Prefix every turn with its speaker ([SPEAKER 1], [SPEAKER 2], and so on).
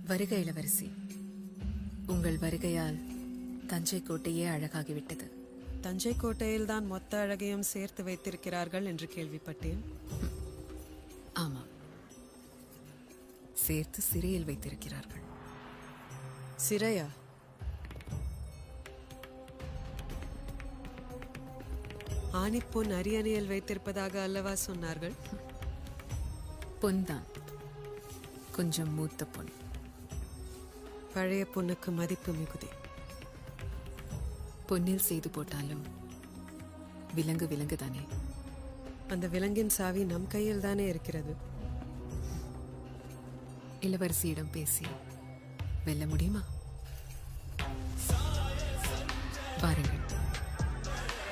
[SPEAKER 1] வருக இளவரசி, உங்கள் வருகையால் தஞ்சை கோட்டையே அழகாகிவிட்டது.
[SPEAKER 2] தஞ்சை கோட்டையில் தான் மொத்த அழகையும் சேர்த்து வைத்திருக்கிறார்கள் என்று கேள்விப்பட்டேன்.
[SPEAKER 1] ஆமாம், சேர்த்து சிறையில் வைத்திருக்கிறார்கள்.
[SPEAKER 2] சிறையா? ஆணிப்பொன் அரியணையில் வைத்திருப்பதாக அல்லவா சொன்னார்கள்?
[SPEAKER 1] பொன்தான், கொஞ்சம் மூத்த பொன்.
[SPEAKER 2] பழைய பொண்ணுக்கு மதிப்பு மிகுதி.
[SPEAKER 1] பொன்னில் செய்து போட்டாலும் விலங்கு விலங்கு தானே.
[SPEAKER 2] அந்த விலங்கின் சாவி நம் கையில் தானே இருக்கிறது.
[SPEAKER 1] இளவரசியிடம் பேசி வெல்ல முடியுமா? பாருங்கள்.